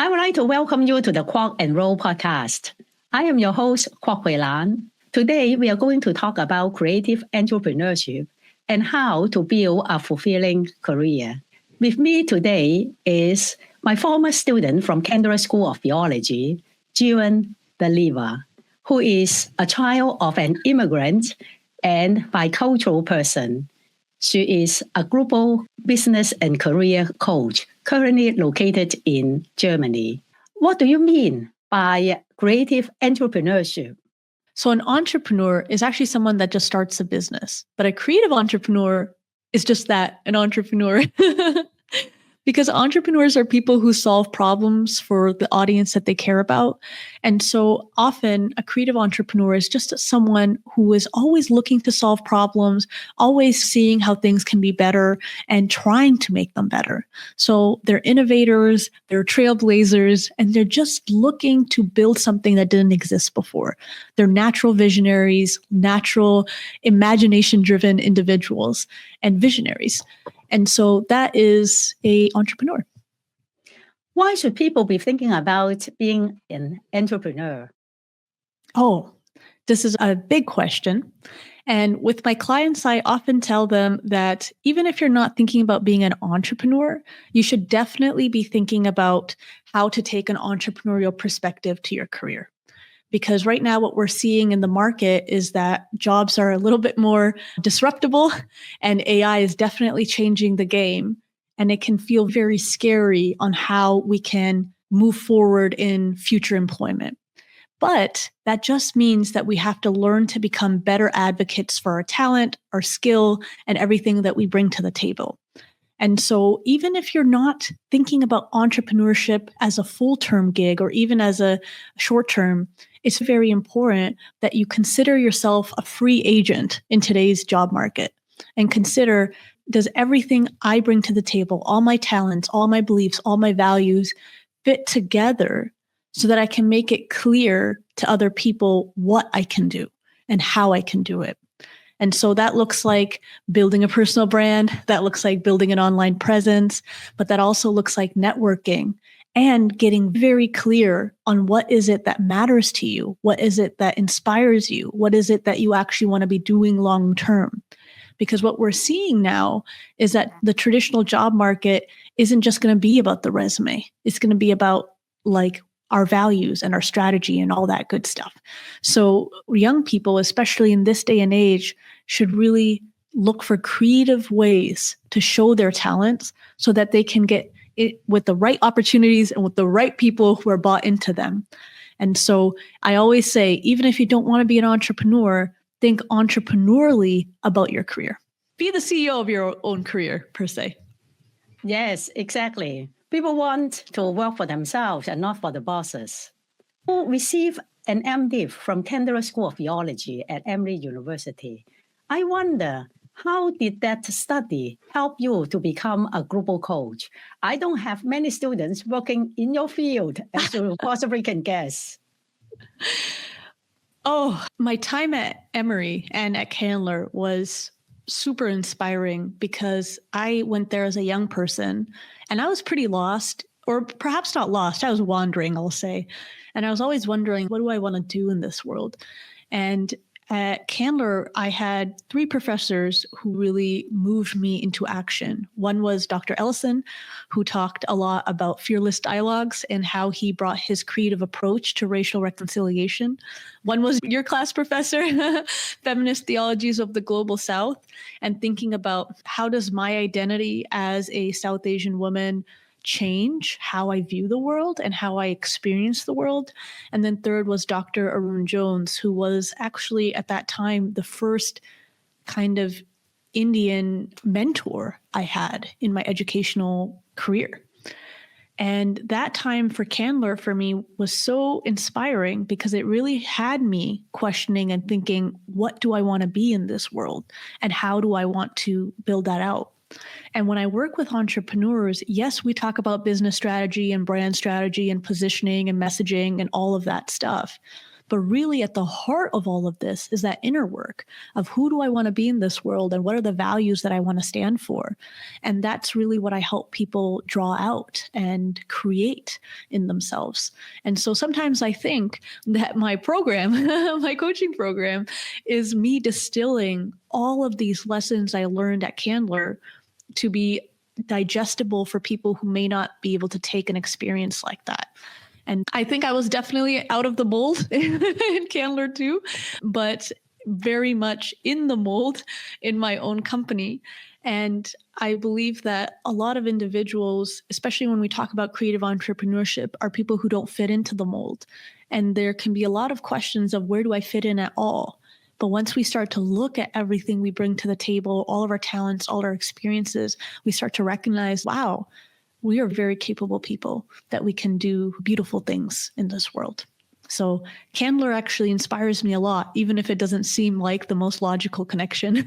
I would like to welcome you to the Quark and Roll podcast. I am your host, Kwok Hui Lan. Today, we are going to talk about creative entrepreneurship and how to build a fulfilling career. With me today is my former student from Candler School of Theology, Jiren Believer, who is a child of an immigrant and bicultural person. She is a global business and career coach, currently located in Germany. What do you mean by creative entrepreneurship? So an entrepreneur is actually someone that just starts a business, but a creative entrepreneur is just that, an entrepreneur. Because entrepreneurs are people who solve problems for the audience that they care about. And so often a creative entrepreneur is just someone who is always looking to solve problems, always seeing how things can be better and trying to make them better. So they're innovators, they're trailblazers, and they're just looking to build something that didn't exist before. They're natural visionaries, natural imagination-driven individuals, and visionaries. And so that is an entrepreneur. Why should people be thinking about being an entrepreneur? Oh, this is a big question. And with my clients, I often tell them that even if you're not thinking about being an entrepreneur, you should definitely be thinking about how to take an entrepreneurial perspective to your career. Because right now what we're seeing in the market is that jobs are a little bit more disruptible and AI is definitely changing the game. And it can feel very scary on how we can move forward in future employment. But that just means that we have to learn to become better advocates for our talent, our skill, and everything that we bring to the table. And so even if you're not thinking about entrepreneurship as a full-term gig or even as a short-term, it's very important that you consider yourself a free agent in today's job market and consider, does everything I bring to the table, all my talents, all my beliefs, all my values fit together so that I can make it clear to other people what I can do and how I can do it? And so that looks like building a personal brand, that looks like building an online presence, but that also looks like networking and getting very clear on what is it that matters to you? What is it that inspires you? What is it that you actually want to be doing long term? Because what we're seeing now is that the traditional job market isn't just going to be about the resume. It's going to be about like our values and our strategy and all that good stuff. So young people, especially in this day and age, should really look for creative ways to show their talents so that they can get it with the right opportunities and with the right people who are bought into them. And so I always say, even if you don't want to be an entrepreneur, think entrepreneurially about your career. Be the CEO of your own career, per se. Yes, exactly. People want to work for themselves and not for the bosses. Who receive an MDiv from Candler School of Theology at Emory University. I wonder, how did that study help you to become a global coach? I don't have many students working in your field, as you possibly can guess. Oh, my time at Emory and at Candler was super inspiring because I went there as a young person and I was pretty lost, or perhaps not lost. I was wandering, I'll say. And I was always wondering, what do I want to do in this world? And at Candler, I had 3 professors who really moved me into action. One was Dr. Ellison, who talked a lot about fearless dialogues and how he brought his creative approach to racial reconciliation. One was your class professor, Feminist Theologies of the Global South, and thinking about how does my identity as a South Asian woman change how I view the world and how I experience the world. And then third was Dr. Arun Jones, who was actually at that time the first kind of Indian mentor I had in my educational career. And that time for Candler for me was so inspiring because it really had me questioning and thinking, what do I want to be in this world? And how do I want to build that out? And when I work with entrepreneurs, yes, we talk about business strategy and brand strategy and positioning and messaging and all of that stuff. But really at the heart of all of this is that inner work of who do I want to be in this world and what are the values that I want to stand for? And that's really what I help people draw out and create in themselves. And so sometimes I think that my program, my coaching program, is me distilling all of these lessons I learned at Candler to be digestible for people who may not be able to take an experience like that. And I think I was definitely out of the mold in Candler too, but very much in the mold in my own company. And I believe that a lot of individuals, especially when we talk about creative entrepreneurship, are people who don't fit into the mold. And there can be a lot of questions of where do I fit in at all? But once we start to look at everything we bring to the table, all of our talents, all our experiences, we start to recognize, wow, we are very capable people that we can do beautiful things in this world. So Candler actually inspires me a lot, even if it doesn't seem like the most logical connection.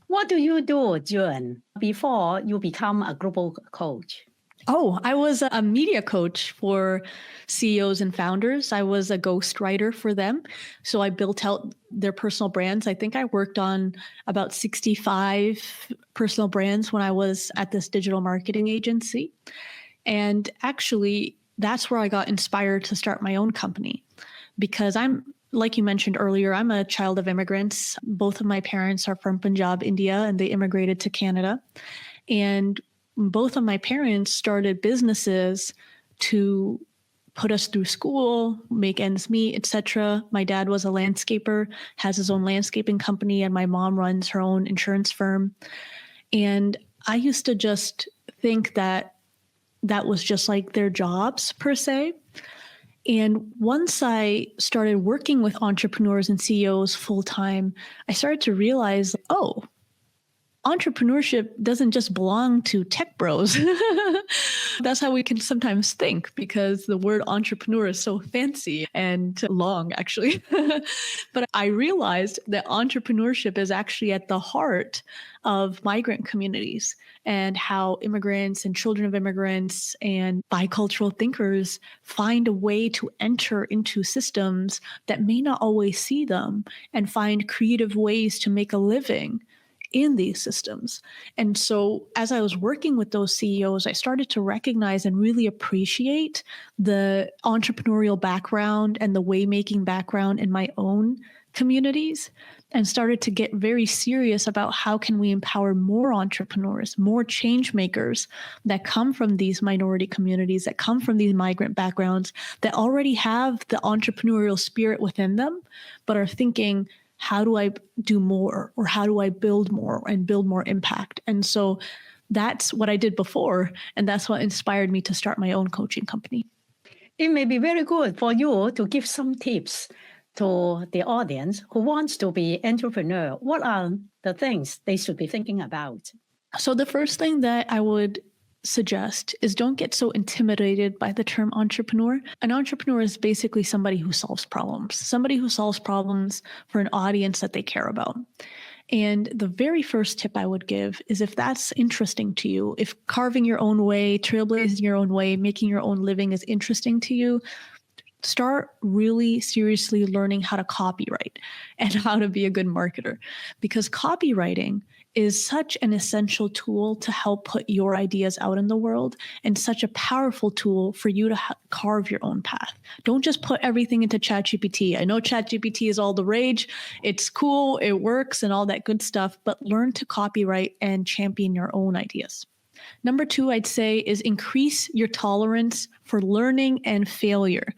What do you do, June, before you become a global coach? Oh, I was a media coach for CEOs and founders. I was a ghostwriter for them. So I built out their personal brands. I think I worked on about 65 personal brands when I was at this digital marketing agency. And actually, that's where I got inspired to start my own company because like you mentioned earlier, I'm a child of immigrants. Both of my parents are from Punjab, India, and they immigrated to Canada. And both of my parents started businesses to put us through school, make ends meet, etc. My dad was a landscaper, has his own landscaping company, and my mom runs her own insurance firm. And I used to just think that was just like their jobs per se. And once I started working with entrepreneurs and CEOs full time, I started to realize, oh, entrepreneurship doesn't just belong to tech bros. That's how we can sometimes think because the word entrepreneur is so fancy and long, actually. But I realized that entrepreneurship is actually at the heart of migrant communities and how immigrants and children of immigrants and bicultural thinkers find a way to enter into systems that may not always see them and find creative ways to make a living in these systems. And so as I was working with those CEOs, I started to recognize and really appreciate the entrepreneurial background and the way-making background in my own communities and started to get very serious about how can we empower more entrepreneurs, more change makers that come from these minority communities, that come from these migrant backgrounds, that already have the entrepreneurial spirit within them, but are thinking, how do I do more or how do I build more and build more impact? And so that's what I did before. And that's what inspired me to start my own coaching company. It may be very good for you to give some tips to the audience who wants to be entrepreneur. What are the things they should be thinking about? So the first thing that I would suggest is don't get so intimidated by the term entrepreneur. An entrepreneur is basically somebody who solves problems for an audience that they care about. And the very first tip I would give is if that's interesting to you, if carving your own way, trailblazing your own way, making your own living is interesting to you, start really seriously learning how to copyright and how to be a good marketer, because copywriting is such an essential tool to help put your ideas out in the world and such a powerful tool for you to carve your own path. Don't just put everything into ChatGPT. I know ChatGPT is all the rage. It's cool, it works and all that good stuff, but learn to copyright and champion your own ideas. Number 2, I'd say, is increase your tolerance for learning and failure.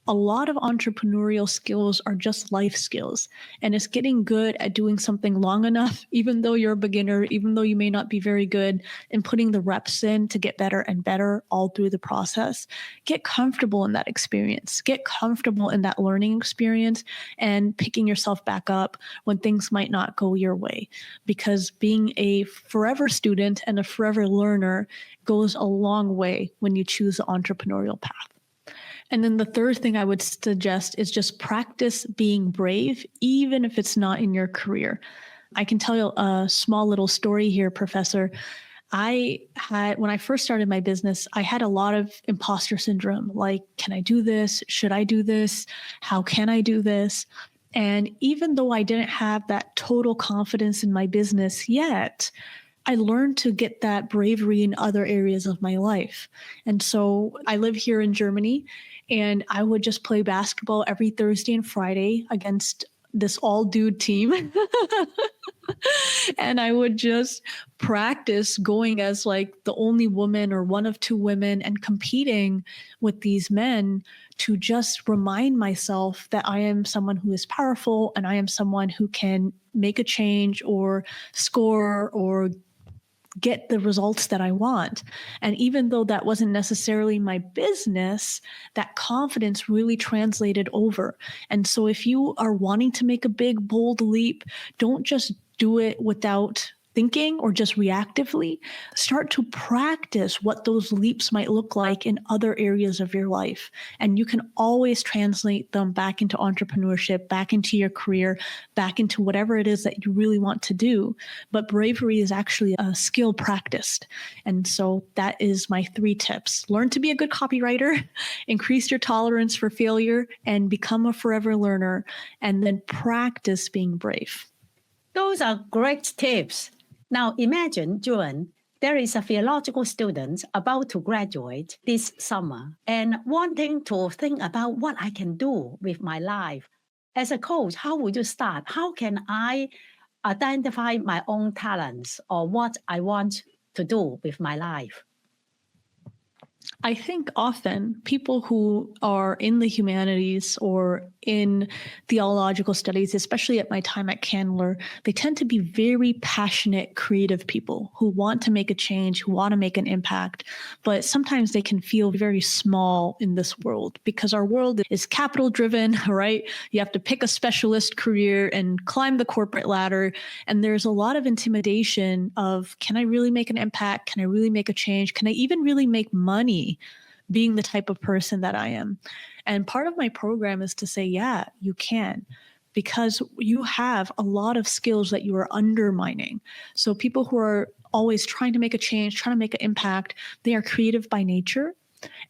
A lot of entrepreneurial skills are just life skills, and it's getting good at doing something long enough, even though you're a beginner, even though you may not be very good, and putting the reps in to get better and better all through the process. Get comfortable in that experience. Get comfortable in that learning experience and picking yourself back up when things might not go your way, because being a forever student and a forever learner goes a long way when you choose the entrepreneurial path. And then the third thing I would suggest is just practice being brave, even if it's not in your career. I can tell you a small little story here, Professor. When I first started my business, I had a lot of imposter syndrome. Like, can I do this? Should I do this? How can I do this? And even though I didn't have that total confidence in my business yet, I learned to get that bravery in other areas of my life. And so I live here in Germany, and I would just play basketball every Thursday and Friday against this all dude team. And I would just practice going as like the only woman or one of two women and competing with these men to just remind myself that I am someone who is powerful and I am someone who can make a change or score or get the results that I want. And even though that wasn't necessarily my business, that confidence really translated over. And so if you are wanting to make a big, bold leap, don't just do it without thinking or just reactively. Start to practice what those leaps might look like in other areas of your life. And you can always translate them back into entrepreneurship, back into your career, back into whatever it is that you really want to do. But bravery is actually a skill practiced. And so that is my 3 tips. Learn to be a good copywriter, increase your tolerance for failure, and become a forever learner, and then practice being brave. Those are great tips. Now imagine, Juan, there is a theological student about to graduate this summer and wanting to think about what I can do with my life. As a coach, how would you start? How can I identify my own talents or what I want to do with my life? I think often people who are in the humanities or in theological studies, especially at my time at Candler, they tend to be very passionate, creative people who want to make a change, who want to make an impact. But sometimes they can feel very small in this world because our world is capital driven, right? You have to pick a specialist career and climb the corporate ladder. And there's a lot of intimidation of, can I really make an impact? Can I really make a change? Can I even really make money being the type of person that I am? And part of my program is to say, yeah, you can, because you have a lot of skills that you are undermining. So people who are always trying to make a change, trying to make an impact, they are creative by nature,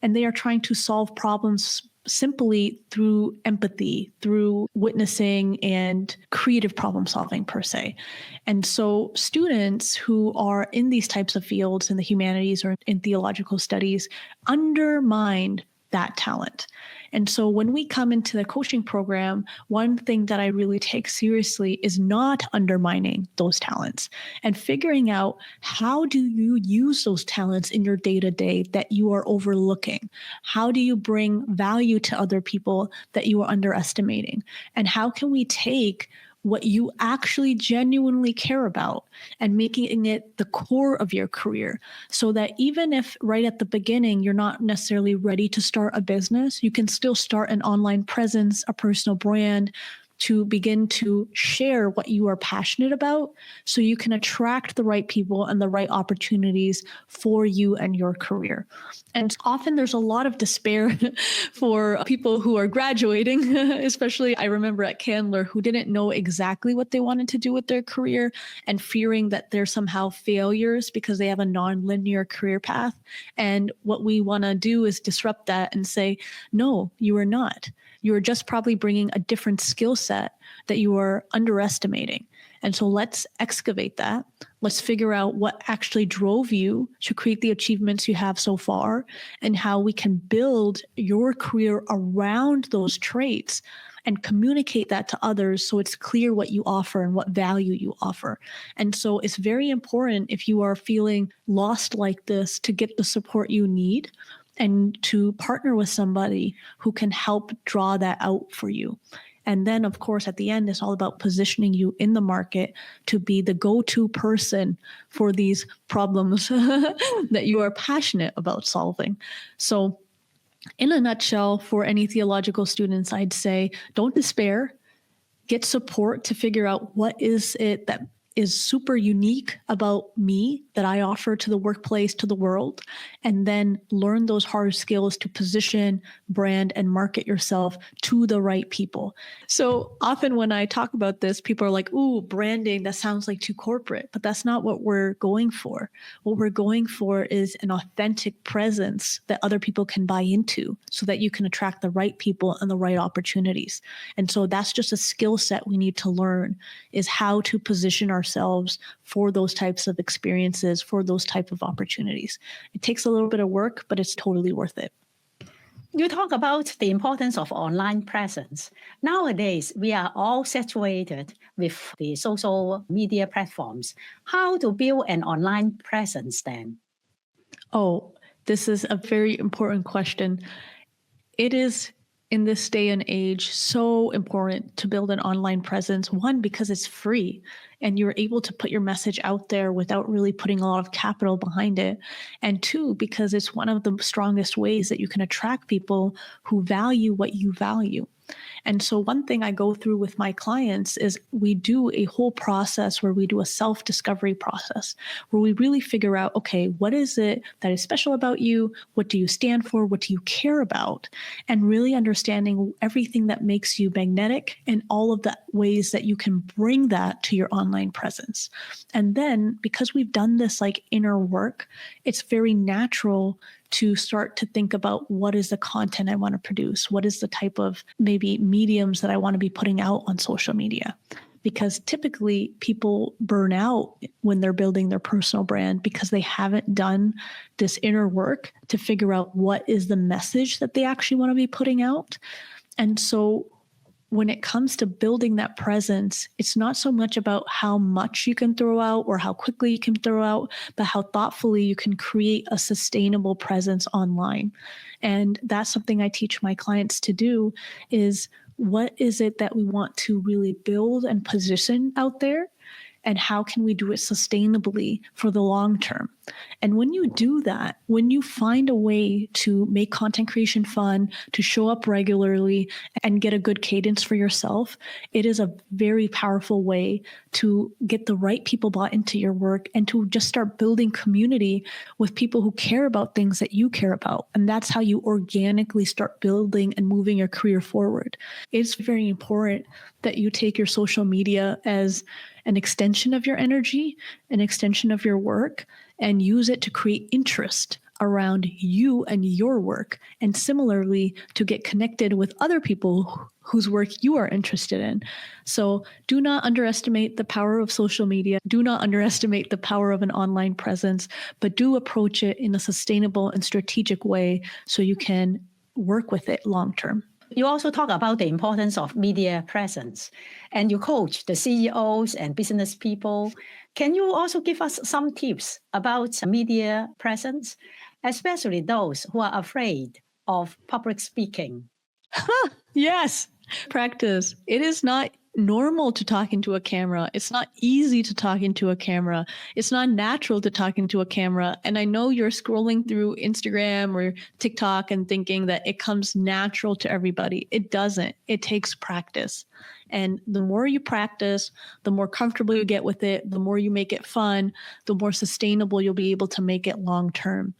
and they are trying to solve problems simply through empathy, through witnessing and creative problem solving per se. And so students who are in these types of fields in the humanities or in theological studies undermine that talent. And so when we come into the coaching program, one thing that I really take seriously is not undermining those talents and figuring out, how do you use those talents in your day-to-day that you are overlooking? How do you bring value to other people that you are underestimating? And how can we take what you actually genuinely care about and making it the core of your career, so that even if right at the beginning you're not necessarily ready to start a business, you can still start an online presence, a personal brand, to begin to share what you are passionate about so you can attract the right people and the right opportunities for you and your career. And often there's a lot of despair for people who are graduating, especially I remember at Candler, who didn't know exactly what they wanted to do with their career and fearing that they're somehow failures because they have a non-linear career path. And what we want to do is disrupt that and say, no, you are not. You are just probably bringing a different skill set that you are underestimating. And so let's excavate that. Let's figure out what actually drove you to create the achievements you have so far and how we can build your career around those traits and communicate that to others so it's clear what you offer and what value you offer. And so it's very important, if you are feeling lost like this, to get the support you need and to partner with somebody who can help draw that out for you. And then, of course, at the end, it's all about positioning you in the market to be the go-to person for these problems that you are passionate about solving. So in a nutshell, for any theological students, I'd say don't despair. Get support to figure out what is it that is super unique about me that I offer to the workplace, to the world, and then learn those hard skills to position, brand, and market yourself to the right people. So often when I talk about this, people are like, ooh, branding, that sounds like too corporate, but that's not what we're going for. What we're going for is an authentic presence that other people can buy into so that you can attract the right people and the right opportunities. And so that's just a skill set we need to learn, is how to position ourselves for those types of experiences, for those type of opportunities. It takes a little bit of work, but it's totally worth it. You talk about the importance of online presence. Nowadays, we are all saturated with the social media platforms. How to build an online presence then? Oh, this is a very important question. It is, in this day and age, so important to build an online presence. One, because it's free and you're able to put your message out there without really putting a lot of capital behind it. And two, because it's one of the strongest ways that you can attract people who value what you value. And so one thing I go through with my clients is we do a whole process where we do a self-discovery process where we really figure out, okay, what is it that is special about you? What do you stand for? What do you care about? And really understanding everything that makes you magnetic and all of the ways that you can bring that to your online presence. And then because we've done this like inner work, it's very natural to start to think about what is the content I want to produce? What is the type of maybe mediums that I want to be putting out on social media? Because typically people burn out when they're building their personal brand because they haven't done this inner work to figure out what is the message that they actually want to be putting out. And so when it comes to building that presence, it's not so much about how much you can throw out or how quickly you can throw out, but how thoughtfully you can create a sustainable presence online. And that's something I teach my clients to do, is what is it that we want to really build and position out there? And how can we do it sustainably for the long term? And when you do that, when you find a way to make content creation fun, to show up regularly and get a good cadence for yourself, it is a very powerful way to get the right people bought into your work and to just start building community with people who care about things that you care about. And that's how you organically start building and moving your career forward. It's very important that you take your social media as an extension of your energy, an extension of your work, and use it to create interest around you and your work. And similarly, to get connected with other people whose work you are interested in. So do not underestimate the power of social media. Do not underestimate the power of an online presence, but do approach it in a sustainable and strategic way so you can work with it long term. You also talk about the importance of media presence, and you coach the CEOs and business people. Can you also give us some tips about media presence, especially those who are afraid of public speaking? Yes, practice. It is not normal to talk into a camera. It's not easy to talk into a camera. It's not natural to talk into a camera. And I know you're scrolling through Instagram or TikTok and thinking that it comes natural to everybody. It doesn't. It takes practice. And the more you practice, the more comfortable you get with it, the more you make it fun, the more sustainable you'll be able to make it long term.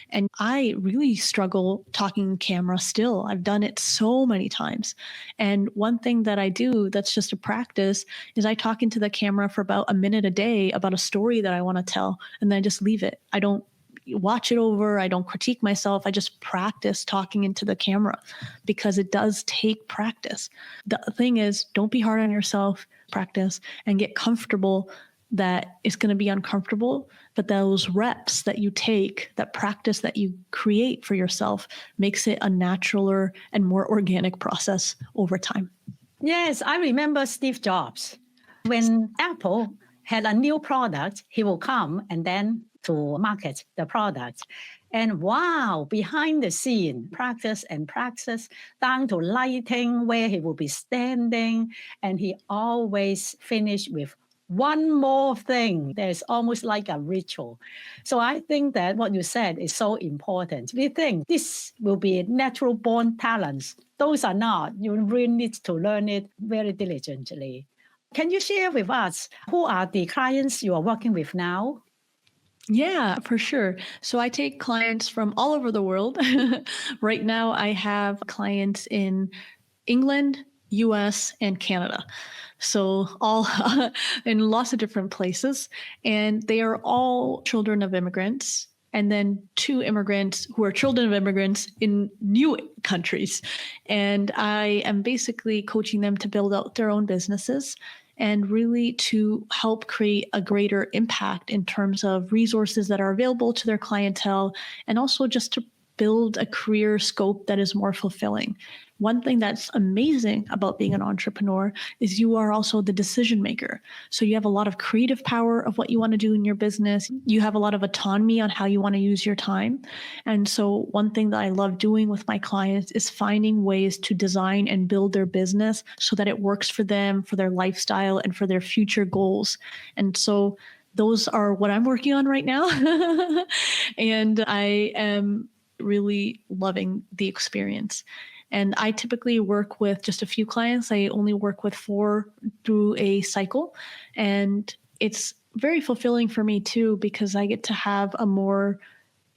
And I really struggle talking on camera still. I've done it so many times. And one thing that I do that's just a practice is I talk into the camera for about a minute a day about a story that I want to tell, and then I just leave it. I don't watch it over. I don't critique myself. I just practice talking into the camera because it does take practice. The thing is, don't be hard on yourself, practice, and get comfortable that it's going to be uncomfortable, but those reps that you take, that practice that you create for yourself makes it a naturaler and more organic process over time. Yes, I remember Steve Jobs. When Apple had a new product, he will come and then to market the product. And wow, behind the scene, practice and practice, down to lighting, where he will be standing. And he always finished with one more thing. There's almost like a ritual. So I think that what you said is so important. We think this will be natural born talents. Those are not. You really need to learn it very diligently. Can you share with us who are the clients you are working with now? Yeah, for sure. So I take clients from all over the world. Right now, I have clients in England, US, and Canada. So all in lots of different places. And they are all children of immigrants. And then 2 immigrants who are children of immigrants in new countries. And I am basically coaching them to build out their own businesses and really to help create a greater impact in terms of resources that are available to their clientele, and also just to build a career scope that is more fulfilling. One thing that's amazing about being an entrepreneur is you are also the decision maker. So you have a lot of creative power of what you want to do in your business. You have a lot of autonomy on how you want to use your time. And so one thing that I love doing with my clients is finding ways to design and build their business so that it works for them, for their lifestyle, and for their future goals. And so those are what I'm working on right now. And I am really loving the experience. And I typically work with just a few clients. I only work with 4 through a cycle. And it's very fulfilling for me too, because I get to have a more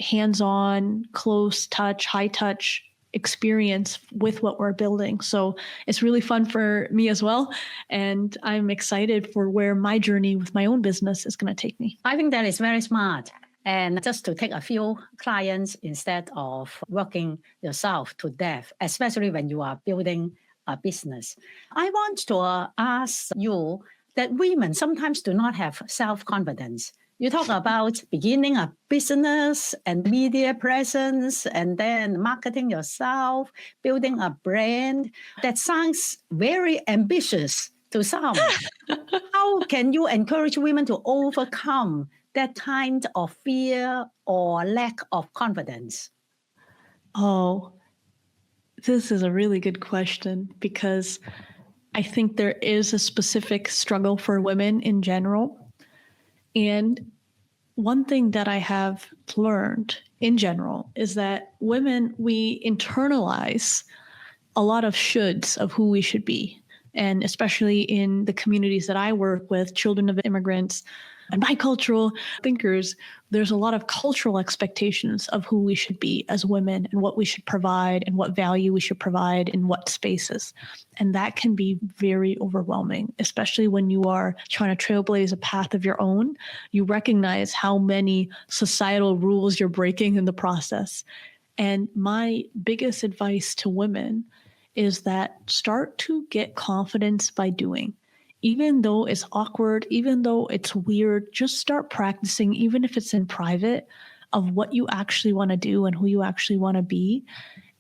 hands-on, close touch, high touch experience with what we're building. So it's really fun for me as well. And I'm excited for where my journey with my own business is going to take me. I think that is very smart. And just to take a few clients instead of working yourself to death, especially when you are building a business. I want to ask you that women sometimes do not have self-confidence. You talk about beginning a business and media presence and then marketing yourself, building a brand. That sounds very ambitious to some. How can you encourage women to overcome that kind of fear or lack of confidence? Oh, this is a really good question, because I think there is a specific struggle for women in general. And one thing that I have learned in general is that women, we internalize a lot of shoulds of who we should be. And especially in the communities that I work with, children of immigrants and bicultural thinkers, there's a lot of cultural expectations of who we should be as women and what we should provide and what value we should provide in what spaces. And that can be very overwhelming, especially when you are trying to trailblaze a path of your own. You recognize how many societal rules you're breaking in the process. And my biggest advice to women is that start to get confidence by doing. Even though it's awkward, even though it's weird, just start practicing, even if it's in private, of what you actually want to do and who you actually want to be,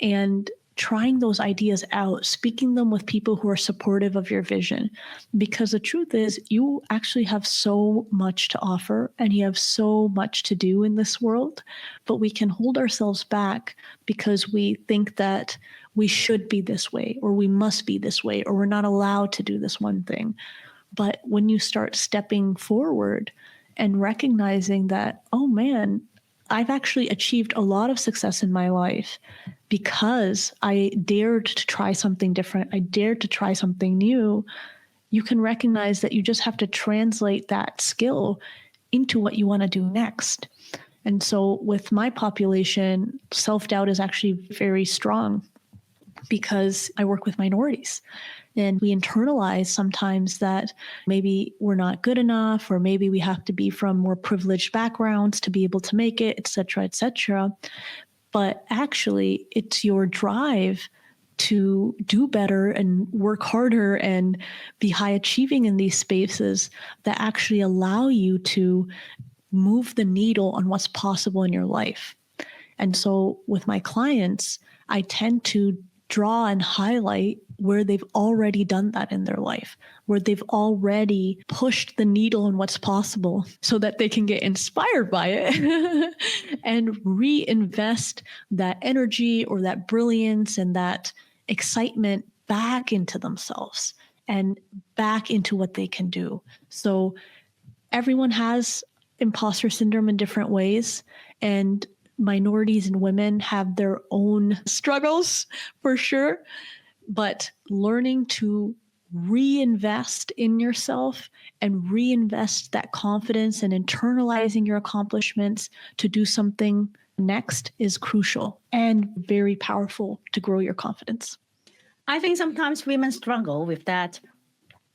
and trying those ideas out, speaking them with people who are supportive of your vision. Because the truth is, you actually have so much to offer and you have so much to do in this world, but we can hold ourselves back because we think that we should be this way, or we must be this way, or we're not allowed to do this one thing. But when you start stepping forward and recognizing that, oh man, I've actually achieved a lot of success in my life because I dared to try something different. I dared to try something new. You can recognize that you just have to translate that skill into what you want to do next. And so with my population, self-doubt is actually very strong because I work with minorities. And we internalize sometimes that maybe we're not good enough, or maybe we have to be from more privileged backgrounds to be able to make it, et cetera, et cetera. But actually, it's your drive to do better and work harder and be high achieving in these spaces that actually allow you to move the needle on what's possible in your life. And so with my clients, I tend to draw and highlight where they've already done that in their life, where they've already pushed the needle on what's possible so that they can get inspired by it and reinvest that energy or that brilliance and that excitement back into themselves and back into what they can do. So everyone has imposter syndrome in different ways, and minorities and women have their own struggles for sure, but learning to reinvest in yourself and reinvest that confidence and internalizing your accomplishments to do something next is crucial and very powerful to grow your confidence. I think sometimes women struggle with that.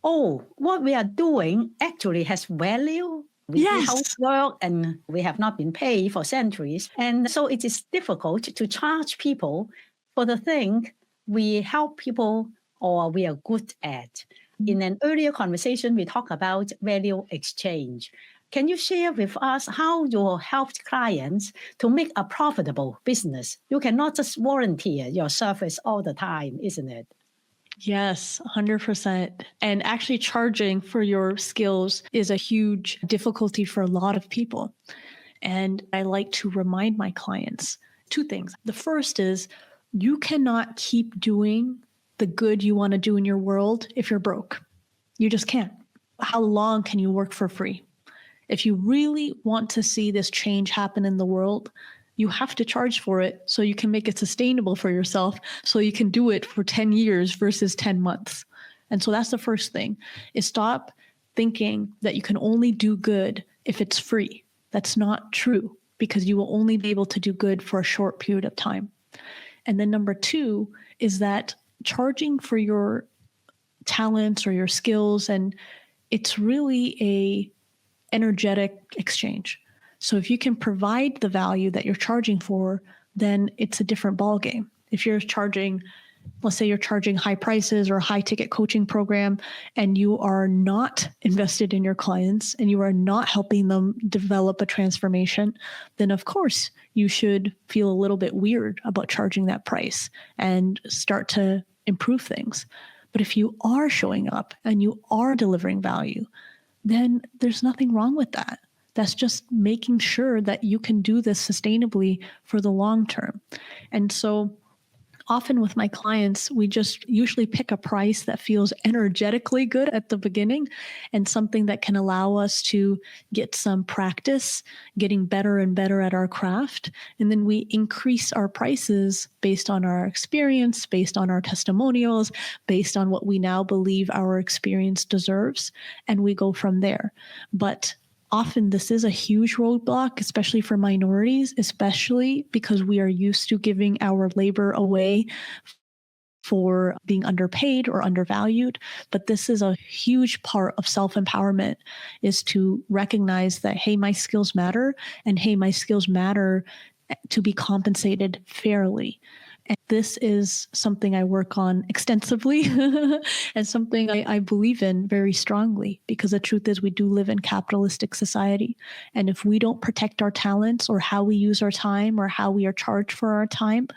Oh, what we are doing actually has value. We do housework and we have not been paid for centuries. And so it is difficult to charge people for the thing we help people or we are good at. In an earlier conversation, we talked about value exchange. Can you share with us how you helped clients to make a profitable business? You cannot just volunteer your service all the time, isn't it? Yes, 100%. And actually charging for your skills is a huge difficulty for a lot of people. And I like to remind my clients two things. The first is you cannot keep doing the good you want to do in your world if you're broke. You just can't. How long can you work for free? If you really want to see this change happen in the world, you have to charge for it so you can make it sustainable for yourself, so you can do it for 10 years versus 10 months. And so that's the first thing, is stop thinking that you can only do good if it's free. That's not true, because you will only be able to do good for a short period of time. And then number two is that charging for your talents or your skills, and it's really a energetic exchange. So if you can provide the value that you're charging for, then it's a different ballgame. If you're charging, let's say you're charging high prices or a high ticket coaching program, and you are not invested in your clients and you are not helping them develop a transformation, then of course you should feel a little bit weird about charging that price and start to improve things. But if you are showing up and you are delivering value, then there's nothing wrong with that. That's just making sure that you can do this sustainably for the long term. And so often with my clients, we just usually pick a price that feels energetically good at the beginning and something that can allow us to get some practice, getting better and better at our craft. And then we increase our prices based on our experience, based on our testimonials, based on what we now believe our experience deserves. And we go from there. But often this is a huge roadblock, especially for minorities, especially because we are used to giving our labor away for being underpaid or undervalued. But this is a huge part of self-empowerment, is to recognize that, hey, my skills matter, and hey, my skills matter to be compensated fairly. And this is something I work on extensively and something I believe in very strongly, because the truth is we do live in capitalistic society. And if we don't protect our talents or how we use our time or how we are charged for our time,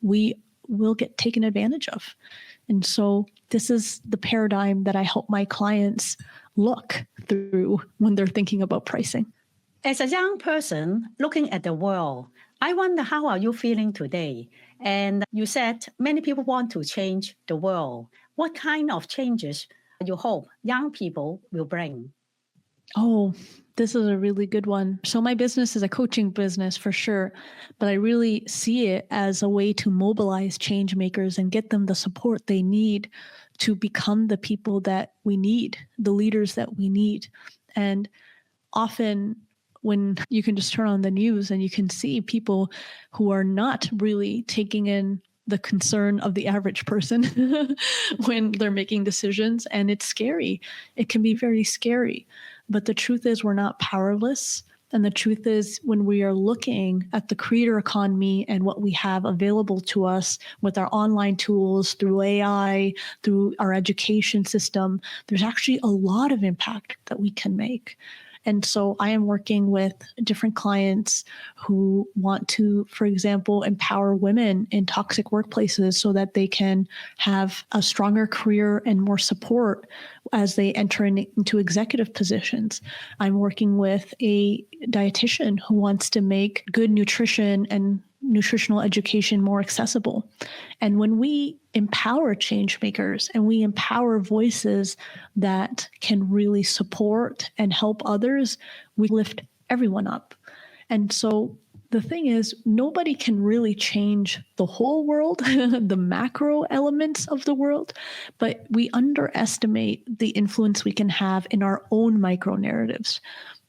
we will get taken advantage of. And so this is the paradigm that I help my clients look through when they're thinking about pricing. As a young person looking at the world, I wonder, how are you feeling today? And you said many people want to change the world. What kind of changes you hope young people will bring? Oh, this is a really good one. So my business is a coaching business for sure, but I really see it as a way to mobilize change makers and get them the support they need to become the people that we need, the leaders that we need. And often when you can just turn on the news and you can see people who are not really taking in the concern of the average person when they're making decisions, and it's scary. It can be very scary. But the truth is we're not powerless. And the truth is, when we are looking at the creator economy and what we have available to us with our online tools, through AI, through our education system, there's actually a lot of impact that we can make. And so I am working with different clients who want to, for example, empower women in toxic workplaces so that they can have a stronger career and more support as they enter into executive positions. I'm working with a dietitian who wants to make good nutrition and nutritional education more accessible. And when we empower change makers and we empower voices that can really support and help others, we lift everyone up. And so The thing is, nobody can really change the whole world, the macro elements of the world, but we underestimate the influence we can have in our own micro narratives.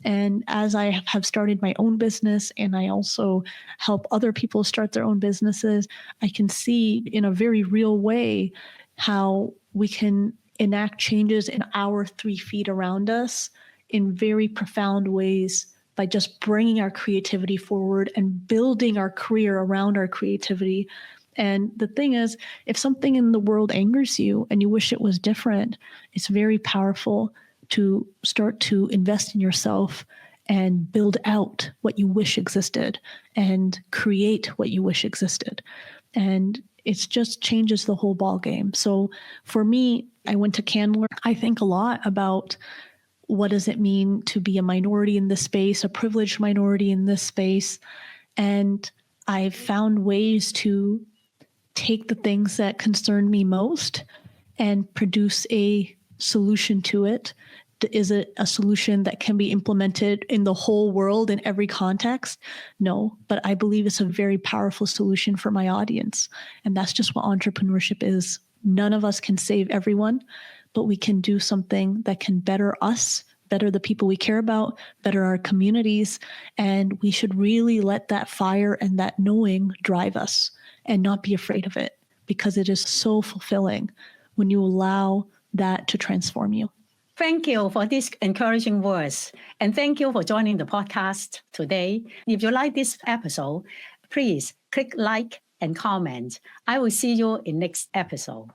And as I have started my own business and I also help other people start their own businesses, I can see in a very real way how we can enact changes in our 3 feet around us in very profound ways by just bringing our creativity forward and building our career around our creativity. And the thing is, if something in the world angers you and you wish it was different, it's very powerful to start to invest in yourself and build out what you wish existed and create what you wish existed. And it just changes the whole ball game. So for me, I went to Candler. I think a lot about what does it mean to be a minority in this space, a privileged minority in this space. And I've found ways to take the things that concern me most and produce a solution to it. Is it a solution that can be implemented in the whole world in every context? No, but I believe it's a very powerful solution for my audience. And that's just what entrepreneurship is. None of us can save everyone, but we can do something that can better us, better the people we care about, better our communities. And we should really let that fire and that knowing drive us and not be afraid of it, because it is so fulfilling when you allow that to transform you. Thank you for these encouraging words. And thank you for joining the podcast today. If you like this episode, please click like and comment. I will see you in next episode.